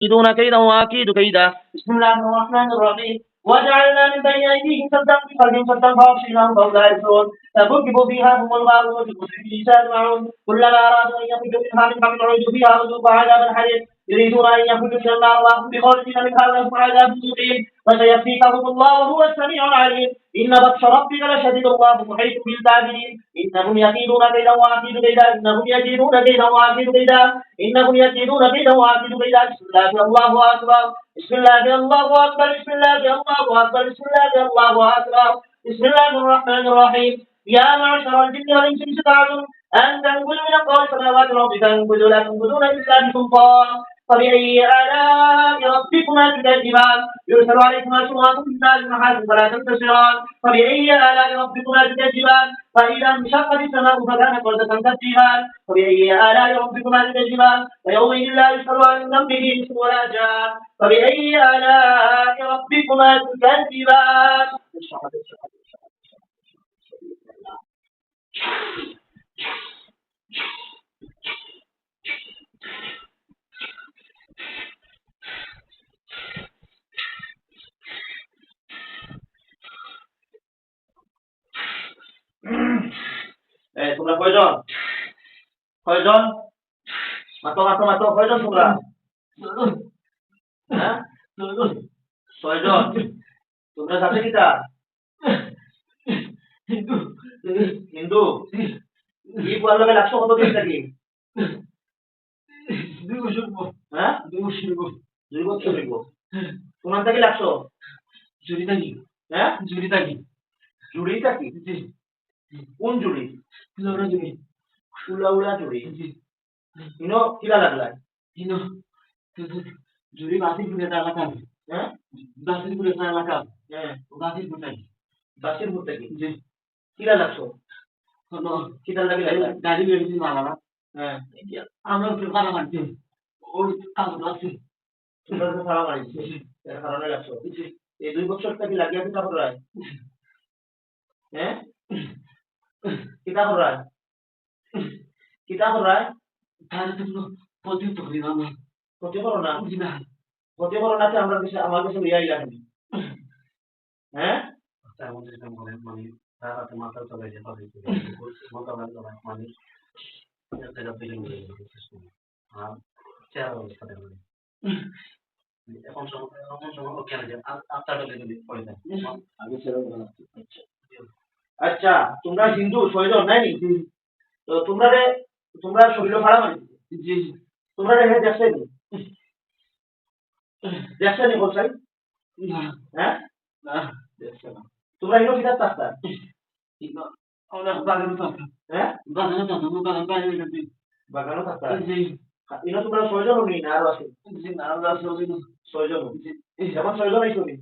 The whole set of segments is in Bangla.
يكيدون كيدا وأكيد كيدا. بسم الله الرحمن الرحيم. وجعلنا من بين أيديهم سدا من خلفهم سدا فأغشيناهم فهم لا يبصرون فكبكبوا فيها ثم الغاوون وبالمسرفين يسارعون كلما أرادوا أن يخرجوا منها من قبل أعيدوا فيها وذوقوا عذاب الحريق يريدون أن يخرجوا من النار وهم بخارجين منها ولهم عذاب مقيم فسيكفيكهم الله وهو السميع العليم إن بطش ربك لشديد الله محيط بالكافرين إنهم يكيدون كيدا وأكيد كيدا إنهم يكيدون كيدا وأكيد كيدا إنهم يكيدون كيدا وأكيد كيدا. بسم الله الله أكبر. بسم الله الله أكبر. بسم الله الله أكبر. بسم الله الله أكبر. بسم الله الرحمن الرحيم. يا معشر الجن والإنس إن استطعتم أن تنفذوا من أقطار السماوات والأرض فانفذوا لا تنفذون إلا بسلطان فبأي آلاء ربكما تكذبان يرسل عليكما شواظ من نار محارم فلا تنتصران فبأي آلاء ربكما تكذبان فإذا انشقت السماء فكانت وردة كالدهان فبأي آلاء ربكما تكذبان فيومئذ لا يسأل عن ذنبه إنس ولا جان فبأي آلاء ربكما تكذبان. তোমরা কয়জন কয়জন মাতো মাতো মাতো কয়জন তোমরা হ্যাঁ ছয়জন তোমরা সাথে কিটা হিন্দু হিন্দু কি বললো লাগছো কত দিন থাকি 2 বছর হ্যাঁ 2 বছর হইব তোমার থেকে লাগছো জুড়ি থাকি হ্যাঁ জুড়ি থাকি কোন জুড়ি ফুলাউড়া জুড়ি ইনো কিলা লাগলা ইনো জুড়ি বাসিরপুর এলাকা হ্যাঁ বাসিরপুর এলাকা হ্যাঁ বাসিরপুর থেকে জি কিলা লাগছো কোনো কিলা লাগলা গাড়ি বেরিয়ে মারালা হ্যাঁ আমরা ভাড়া মারছি ওই কাজ লাগছে তোমরা তো ভাড়া মারছি এর কারণে লাগছো এই 2 বছর থেকে লাগিয়ে দিতে হবে হ্যাঁ কিতা कर रहा है তাহলে তো প্রতি তো করি না প্রতি করো না যে আমরা কাছে আমার কাছে রিয়াই লাগবে হ্যাঁ তার মধ্যে কাম করেন মানে রাতে মাথা চলে যায় তবে মাথা লাগা মানে এটা ফিলিং হয়ে যাচ্ছে আর চেহারা অবস্থা দেখো এখন সময় কেন যায় আপনারা যদি পড়ে যায় আগে ছেড়ে দাও আচ্ছা তোমরা হিন্দু ছয়জন নাই তো তোমরা শরীর ভাড়া মারি জি তোমরা হে দেখছে নি বলছাই হ্যাঁ না দেখছে না তোমরা ইনো কিটা তাস্তা আমরা বাগানো তাস্তা হ্যাঁ বাগানো তাস্তা জি ইনো তোমরা ছয়জন নি না আরো আছে জি না আরো আছে ছয়জন যেমন ছয়জন আইছো নি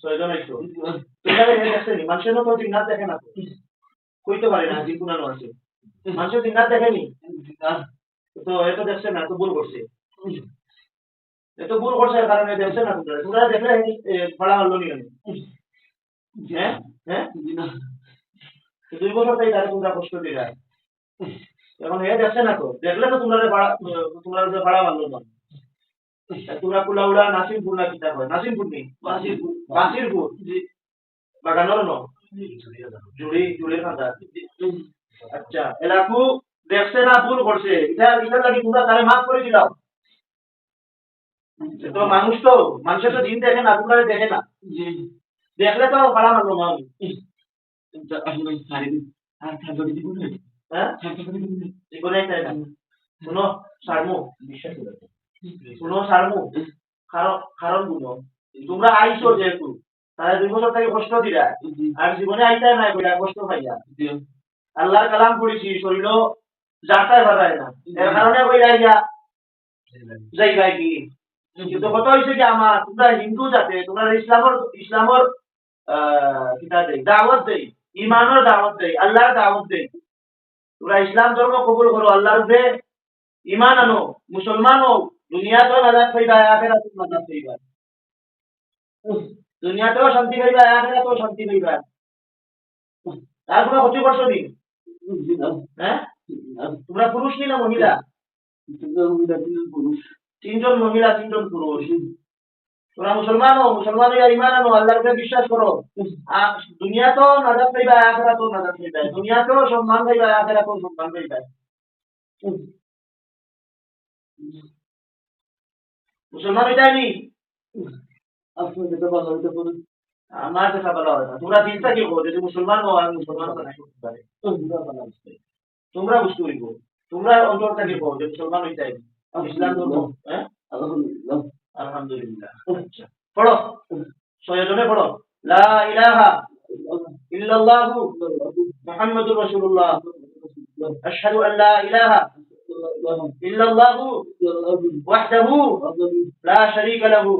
ছয়জন আইছো তোমরা হে দেখছে নি মানুষের তো জিন্নাত দেখে না কইতে পারে না যে কোনানো আছে মানুষের জিন্নাত দেখেনি তো এত দেখছে না তো ভুল করছে কারণে দেখছে না তোমরা দেখলে ভাড়া মারলো নি হ্যাঁ হ্যাঁ 2 বছর তাই তাহলে তোমরা কষ্ট দিয়ে এখন দেখছে না তো দেখলে তো তোমরা ভাড়া মারলো না তোমরা কুলাউড়া নাসিমপুর না কিতা হয় নাসিমপুর নেই বাসিরপুর জি বাগানোর ন জুড়ি খাতা আচ্ছা এলাকু দেখছে না ভুল করছে এটা লাগি তোমরা তারে মাফ করে দিলাম তো মানুষের তো দিন দেখে না তোমরা দেখে না জি দেখলে তো ভাড়া মারলো না শুনো সারমু কারণ গুলো তোমরা আইছো যেহেতু তাহলে 2 বছর থেকে কষ্ট দিলা আর জীবনে আইতে নাই কইরা কষ্ট পাইয়া আল্লাহর কালাম পড়েছি শরীর যাতায় বাড়ায় না এর কারণে কইরা যাই ভাই কি কিন্তু কথা হইছে কি আমার তোমরা হিন্দু জাতে তোমরা ইসলামর কিতা দেই দাওয়াত দেই ঈমানের দাওয়াত দেই আল্লাহর দাওয়াত দেই তোমরা ইসলাম ধর্ম কবুল করো আল্লাহর উপরে ঈমান আনো মুসলমান হও দুনিয়াতেও নাজাত পাইবা আখিরাতেও নাজাত পাইবা দুনিয়াতেও শান্তি পাইবা আখিরাতেও শান্তি পাইবা তার কোনো ক্ষতি করছো নি হ্যাঁ তোমরা পুরুষ নি না মহিলা পুরুষ তিনজন মহিলা, তিনজন পুরুষ। তোমরা মুসলমান হও, মুসলমান হইয়া ইমান আনো, আল্লাহর উপরে বিশ্বাস করো। দুনিয়া তো নাজাত পাইবা, আখিরাত তো নাজাত পাইবা। দুনিয়া তো সম্মান পাইবা, আখিরাত তো সম্মান পাইবা। মুসলমান হইতানি আপনার যেটা ভালো হইতে পারে, আমার যেটা ভালো হয় না। তোমরা চিন্তা কি করো, যদি মুসলমান হও আর মুসলমান নাই করতে পারে, তোমরা বুঝতে হইব। তোমরা অন্তর থেকে করো যে মুসলমান হইতে ইসলাম ধর্ম। হ্যাঁ, আলহামদুলিল্লাহ, আলহামদুলিল্লাহ। আচ্ছা, পড়ো, ছয়জনে পড়ো। লা ইলাহা ইল্লাল্লাহু মুহাম্মাদুর রাসূলুল্লাহ, আশহাদু আন লা ইলাহা ইল্লাল্লাহু ওয়াহদাহু লা শারীকা লাহু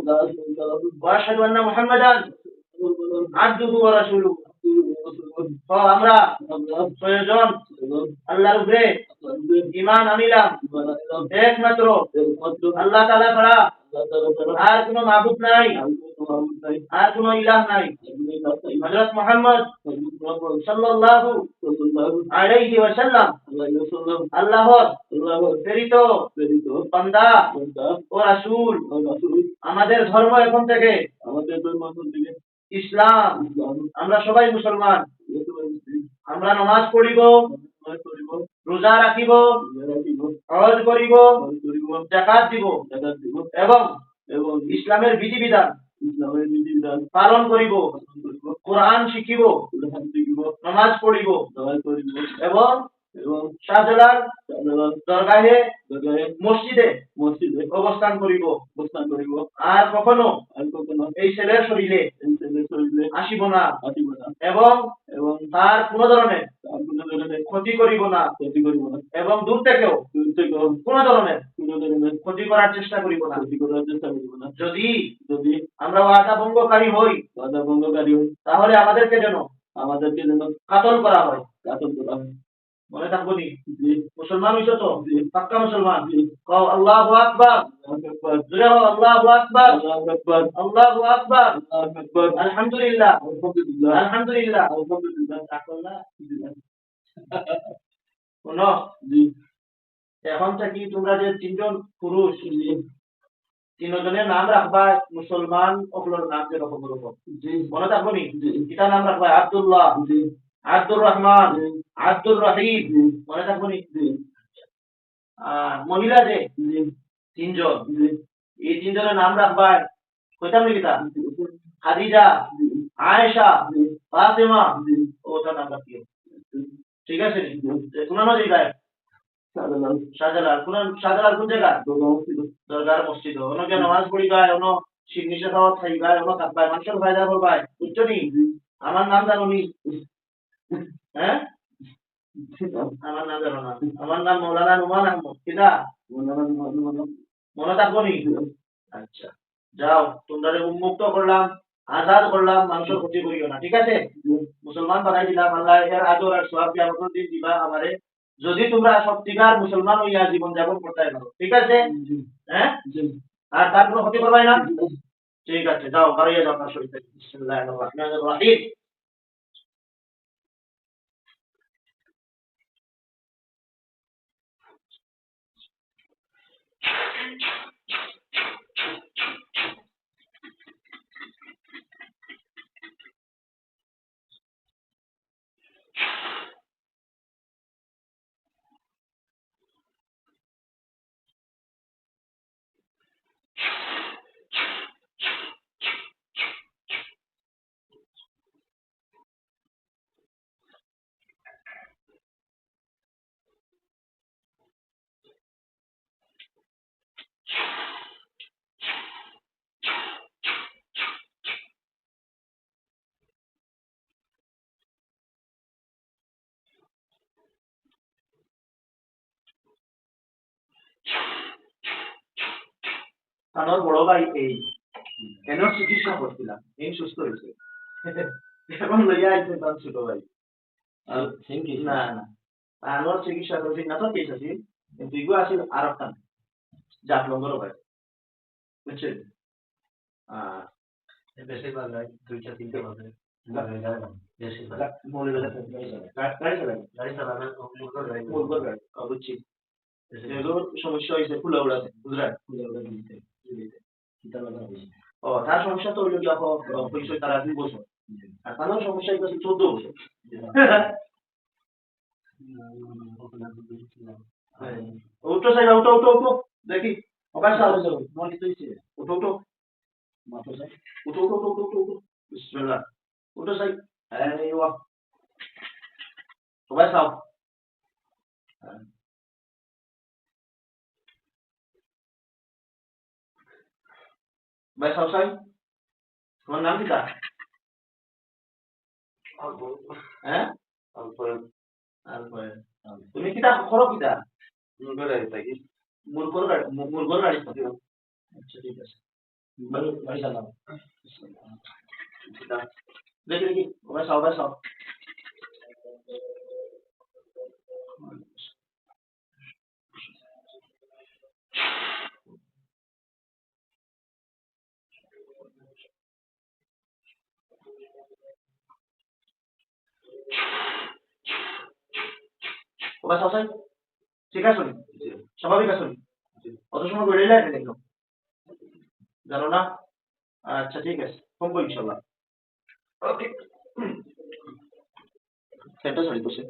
ওয়া আশহাদু আন্না মুহাম্মাদান আবদুহু ওয়া রাসূলুহু। তো আমরা ছয়জন আল্লাহর উপরে ঈমান আনিলাম, একমাত্র আল্লাহ তাআলা ছাড়া আর কোনো মাবুদ নাই, আর কোনো ইলাহ নাই। হযরত মুহাম্মদ সাল্লাল্লাহু আলাইহি ওয়াসাল্লাম আল্লাহর প্রেরিত বান্দা ও রাসূল। আমাদের ধর্ম এখন থেকে ইসলাম। আমরা সবাই মুসলমান। আমরা নামাজ পড়িব, রোজা রাখিব, হজ করিব, যাকাত দিব এবং ইসলামের বিধিবিধান পালন করিব, কোরআন শিখিব, নামাজ পড়িব এবং শাহজালাল দরগাহে মসজিদে অবস্থান করিব। আর কখনো এই ছেলের শরীরে আসিব না এবং তার কোন ধরনের ক্ষতি করিব না এবং দূর থেকেও কোন ধরনের ক্ষতি করার চেষ্টা করিব না। যদি আমরা ওয়াদা ভঙ্গকারী হই তাহলে আমাদেরকে যেন কাতল করা হয়। মনে থাকবো নি? মুসলমান হইছো তো? পাক্কা মুসলমান? কও আল্লাহু আকবার, জোরে হও আল্লাহু আকবার, আল্লাহু আকবার, আলহামদুলিল্লাহ, আলহামদুলিল্লাহ। শোনো, এখন থেকে তোমরা যে তিনজন পুরুষ, তিনজনের নাম রাখবা মুসলমান অকলের নাম যেরকম রকম। মনে থাকবো নি? এটা নাম রাখবা আব্দুল্লাহ, আব্দুর রহমান, আব্দুর রহিম। মনে থাকবো নি? মহিলা যে তিনজন, এই তিনজনের নাম রাখবা কইতাম নাকি তা? খাদিজা, আয়েশা, ফাতেমা। ওটা নাম রাখিও, ঠিক আছে? তোমার মাঝে গায়ে শাহজালাল, শাহজালাল কোন জায়গা? দরগার মসজিদ। অনেকে নামাজ পড়ি গায়, অন্য নিশা খাওয়া খাই গায়, অন্য কাটবায়, মানুষের ফায়দা করবায়। বুঝছো নি? আমার নাম জানো নি? হ্যাঁ, আমার নাম জানো না? আমার নাম মৌলানা নুমান আহমদ। কিনা মনে থাকবো নি? আচ্ছা, যাও, তোমরা উন্মুক্ত করলাম, আজাদ করলাম, মানুষের ক্ষতি করিও না, ঠিক আছে? মুসলমান বানাই দিলাম, আল্লাহ এর আদর আর সওয়াব কিয়ামতের দিন দিবা আমারে, যদি তোমরা সত্যিকার মুসলমান হইয়া জীবন যাপন করতে পারো, ঠিক আছে? হ্যাঁ, আর তার কোনো ক্ষতি করবাই না। ঠিক আছে, যাও, বাড়িয়ে যাও তার শরীর থেকে। বিসমিল্লাহির রহমানির রহিম। আমার বড় ভাই এই এনর চিকিৎসা করছিলাম, এই সুস্থ হয়েছে। এখন লইয়া আইছে তার ছোট ভাই। না না, আনোয়ার চিকিৎসা করছি না তো কেস আছি, কিন্তু ইগো আছে আর একটা জাত লঙ্গর ভাই, বুঝছেন? বেশি বার নাই, দুইটা তিনটা বাজে। বুঝছি, যেগুলো সমস্যা হয়েছে ফুলা উড়াতে গুজরাট ও তার সমস্যা তো হইলো গিয়া পরিচয় তারা 2 বছর আর তার সমস্যা হইতেছে 14 বছর উঠো সাইড উঠো উঠো উঠো দেখি অকাশ উঠো উঠো উঠো উঠো উঠো উঠো উঠো বিসমিল্লাহ উঠো সাইড আইওয়া সবাই সাও ভাই সাও সাই তোমার নাম কি তা হ্যাঁ আলফায় তুমি কিতা করো কিতা মুরগোর গাড়ি আচ্ছা ঠিক আছে বাড়ি চালাও দেখি দেখি over Sao over Sao over Sao সাই ঠিক আছে স্বাভাবিক আছে অত সময় বেড়ে যায় দেখো জানো না আচ্ছা ঠিক আছে ফোন করি ইনশাল্লাহ ওকে সেটা সরি বসে